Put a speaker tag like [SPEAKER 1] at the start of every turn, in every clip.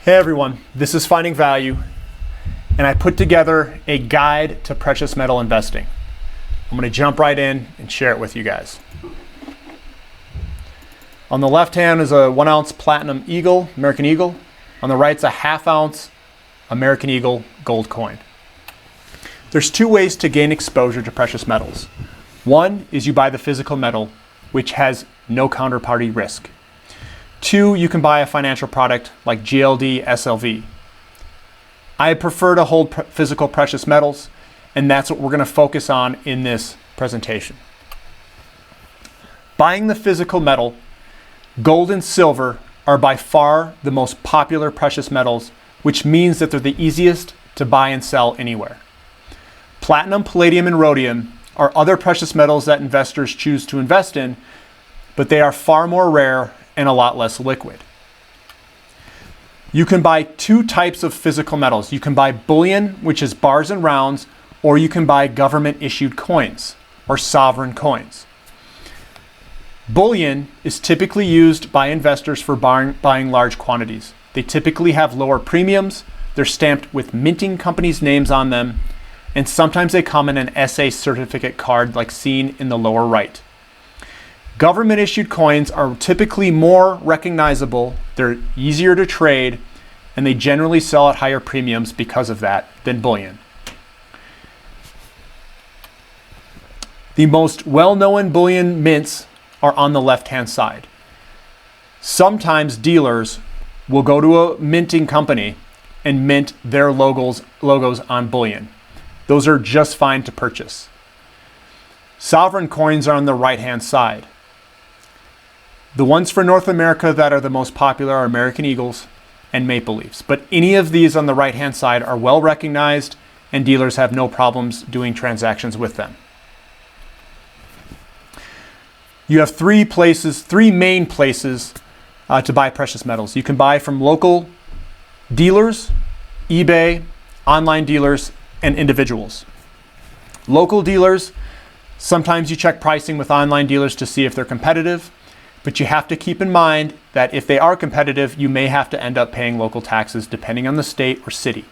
[SPEAKER 1] Hey everyone, this is Finding Value, and I put together a guide to precious metal investing. I'm going to jump right in and share it with you guys. On the left hand is a 1 ounce platinum eagle, American Eagle. On the right's a 1/2 ounce American Eagle gold coin. There's two ways to gain exposure to precious metals. One is you buy the physical metal, which has no counterparty risk. Two, you can buy a financial product like GLD, SLV. I prefer to hold physical precious metals, and that's what we're going to focus on in this presentation. Buying the physical metal, gold and silver are by far the most popular precious metals, which means that they're the easiest to buy and sell anywhere. Platinum, palladium, and rhodium are other precious metals that investors choose to invest in, but they are far more rare and a lot less liquid. You can buy two types of physical metals. You can buy bullion, which is bars and rounds, or you can buy government issued coins or sovereign coins. Bullion is typically used by investors for buying large quantities. They typically have lower premiums, they're stamped with minting companies' names on them, and sometimes they come in an SA certificate card like seen in the lower right. Government issued coins are typically more recognizable, they're easier to trade, and they generally sell at higher premiums because of that than bullion. The most well-known bullion mints are on the left-hand side. Sometimes dealers will go to a minting company and mint their logos on bullion. Those are just fine to purchase. Sovereign coins are on the right-hand side. The ones for North America that are the most popular are American Eagles and Maple Leafs. But any of these on the right-hand side are well recognized and dealers have no problems doing transactions with them. You have three main places to buy precious metals. You can buy from local dealers, eBay, online dealers, and individuals. Local dealers, sometimes you check pricing with online dealers to see if they're competitive. But you have to keep in mind that if they are competitive, you may have to end up paying local taxes depending on the state or city.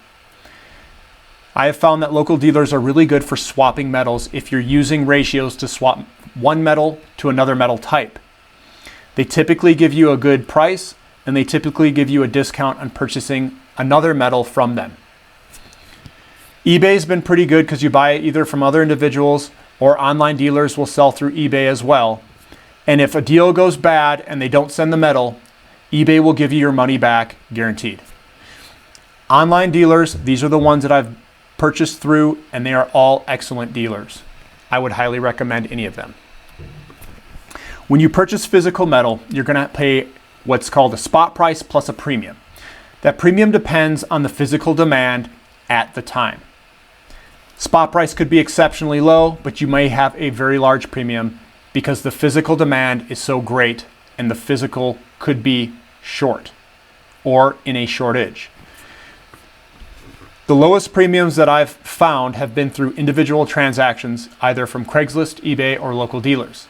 [SPEAKER 1] I have found that local dealers are really good for swapping metals if you're using ratios to swap one metal to another metal type. They typically give you a good price and they typically give you a discount on purchasing another metal from them. eBay's been pretty good because you buy it either from other individuals or online dealers will sell through eBay as well. And if a deal goes bad and they don't send the metal, eBay will give you your money back, guaranteed. Online dealers, these are the ones that I've purchased through, and they are all excellent dealers. I would highly recommend any of them. When you purchase physical metal, you're going to pay what's called a spot price plus a premium. That premium depends on the physical demand at the time. Spot price could be exceptionally low, but you may have a very large premium because the physical demand is so great and the physical could be short or in a shortage. The lowest premiums that I've found have been through individual transactions, either from Craigslist, eBay, or local dealers.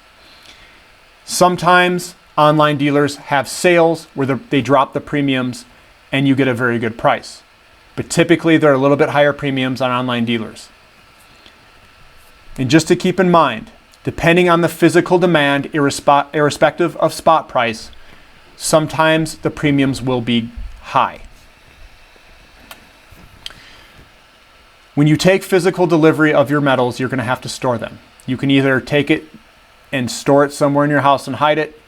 [SPEAKER 1] Sometimes online dealers have sales where they drop the premiums and you get a very good price. But typically they're a little bit higher premiums on online dealers. And just to keep in mind, depending on the physical demand, irrespective of spot price, sometimes the premiums will be high. When you take physical delivery of your metals, you're going to have to store them. You can either take it and store it somewhere in your house and hide it,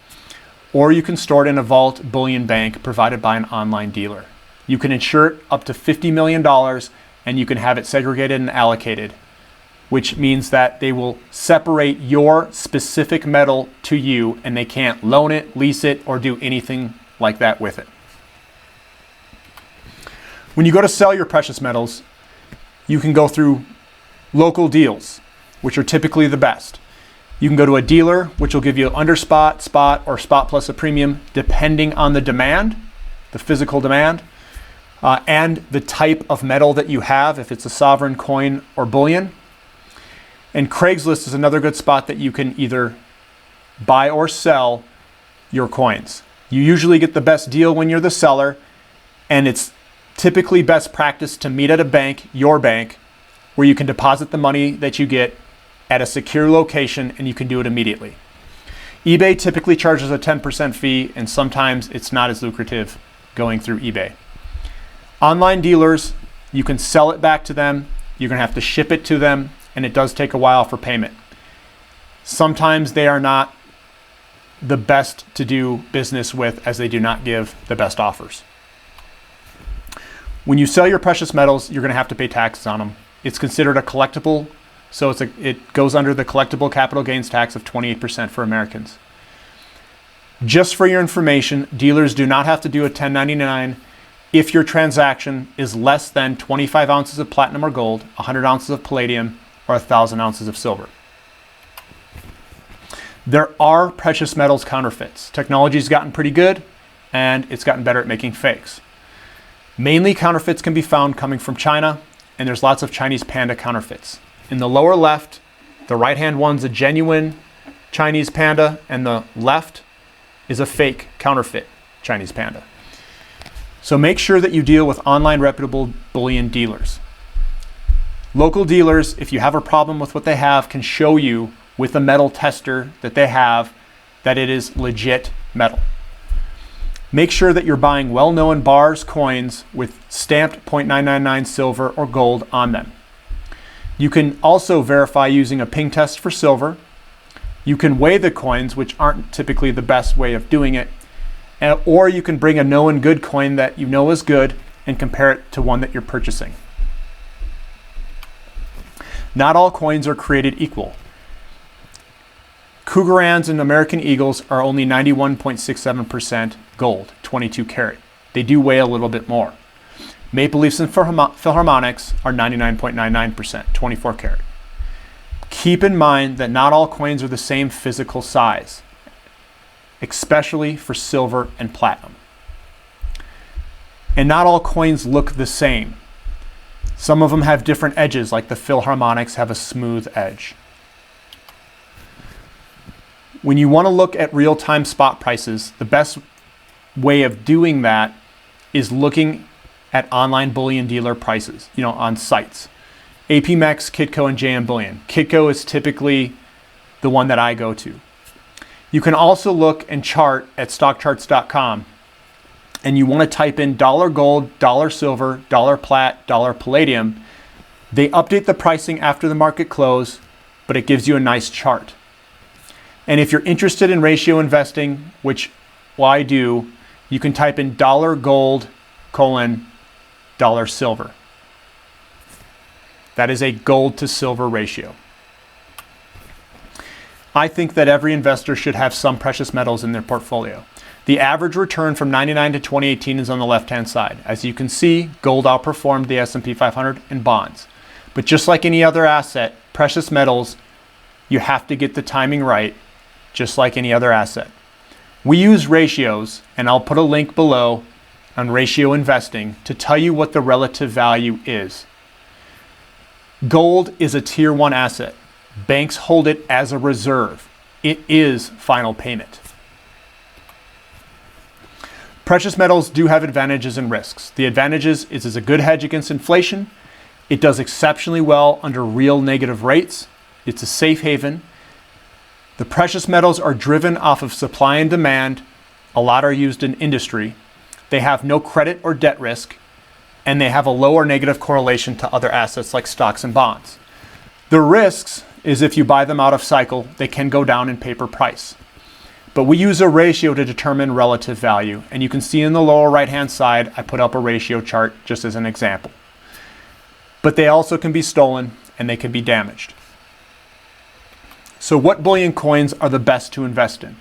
[SPEAKER 1] or you can store it in a vault bullion bank provided by an online dealer. You can insure it up to $50 million and you can have it segregated and allocated, which means that they will separate your specific metal to you and they can't loan it, lease it, or do anything like that with it. When you go to sell your precious metals, you can go through local deals, which are typically the best. You can go to a dealer, which will give you under spot, or spot plus a premium, depending on the demand, the physical demand, and the type of metal that you have, if it's a sovereign coin or bullion. And Craigslist is another good spot that you can either buy or sell your coins. You usually get the best deal when you're the seller, And it's typically best practice to meet at a bank, your bank, where you can deposit the money that you get at a secure location and you can do it immediately. eBay typically charges a 10% fee, and sometimes it's not as lucrative going through eBay. Online dealers, you can sell it back to them, you're gonna have to ship it to them, and it does take a while for payment. Sometimes they are not the best to do business with, as they do not give the best offers. When you sell your precious metals, you're gonna have to pay taxes on them. It's considered a collectible, so it goes under the collectible capital gains tax of 28% for Americans. Just for your information, dealers do not have to do a 1099 if your transaction is less than 25 ounces of platinum or gold, 100 ounces of palladium, or 1,000 ounces of silver. There are precious metals counterfeits. Technology's gotten pretty good, and it's gotten better at making fakes. Mainly counterfeits can be found coming from China, and there's lots of Chinese panda counterfeits. In the lower left, the right-hand one's a genuine Chinese panda, and the left is a fake counterfeit Chinese panda. So make sure that you deal with online reputable bullion dealers. Local dealers, if you have a problem with what they have, can show you with a metal tester that they have that it is legit metal. Make sure that you're buying well-known bars, coins with stamped 0.999 silver or gold on them. You can also verify using a ping test for silver. You can weigh the coins, which aren't typically the best way of doing it, or you can bring a known good coin that you know is good and compare it to one that you're purchasing. Not all coins are created equal. Krugerrands and American Eagles are only 91.67% gold, 22 karat. They do weigh a little bit more. Maple Leafs and Philharmonics are 99.99%, 24 karat. Keep in mind that not all coins are the same physical size, especially for silver and platinum. And not all coins look the same. Some of them have different edges, like the Philharmonics have a smooth edge. When you want to look at real-time spot prices, the best way of doing that is looking at online bullion dealer prices, on sites. APMEX, Kitco, and JM Bullion. Kitco is typically the one that I go to. You can also look and chart at stockcharts.com, and you want to type in dollar gold, dollar silver, dollar plat, dollar palladium. They update the pricing after the market close, but it gives you a nice chart. And if you're interested in ratio investing, which I do, you can type in dollar gold, dollar silver. That is a gold to silver ratio. I think that every investor should have some precious metals in their portfolio. The average return from 99 to 2018 is on the left-hand side. As you can see, gold outperformed the S&P 500 and bonds. But just like any other asset, precious metals, you have to get the timing right, just like any other asset. We use ratios, and I'll put a link below on ratio investing to tell you what the relative value is. Gold is a tier 1 asset. Banks hold it as a reserve. It is final payment. Precious metals do have advantages and risks. The advantages is it's a good hedge against inflation. It does exceptionally well under real negative rates. It's a safe haven. The precious metals are driven off of supply and demand. A lot are used in industry. They have no credit or debt risk, and they have a lower negative correlation to other assets like stocks and bonds. The risks is if you buy them out of cycle, they can go down in paper price. But we use a ratio to determine relative value, and you can see in the lower right-hand side, I put up a ratio chart just as an example. But they also can be stolen and they can be damaged. So what bullion coins are the best to invest in?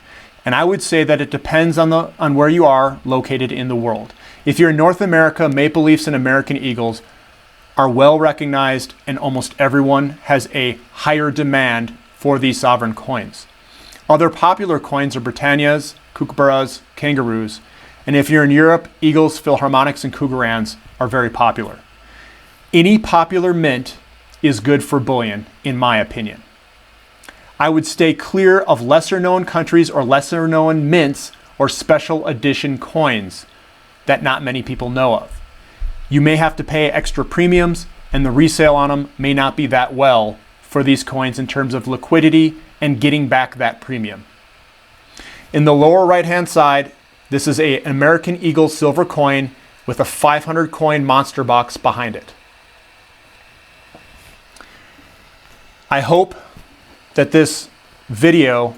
[SPEAKER 1] And I would say that it depends on where you are located in the world. If you're in North America, Maple Leafs and American Eagles are well recognized, and almost everyone has a higher demand for these sovereign coins. Other popular coins are Britannias, Kookaburras, Kangaroos, and if you're in Europe, Eagles, Philharmonics, and Krugerrands are very popular. Any popular mint is good for bullion, in my opinion. I would stay clear of lesser known countries or lesser known mints or special edition coins that not many people know of. You may have to pay extra premiums, and the resale on them may not be that well for these coins in terms of liquidity and getting back that premium. In the lower right-hand side, this is an American Eagle silver coin with a 500 coin monster box behind it. I hope that this video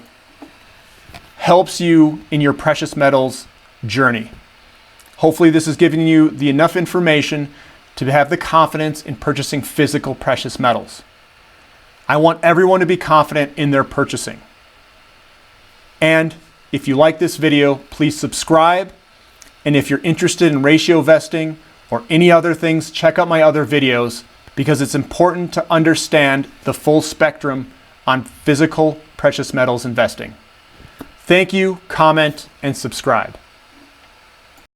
[SPEAKER 1] helps you in your precious metals journey. Hopefully this is giving you enough information to have the confidence in purchasing physical precious metals. I want everyone to be confident in their purchasing. And if you like this video, please subscribe. And if you're interested in ratio vesting or any other things, check out my other videos, because it's important to understand the full spectrum on physical precious metals investing. Thank you, comment, and subscribe.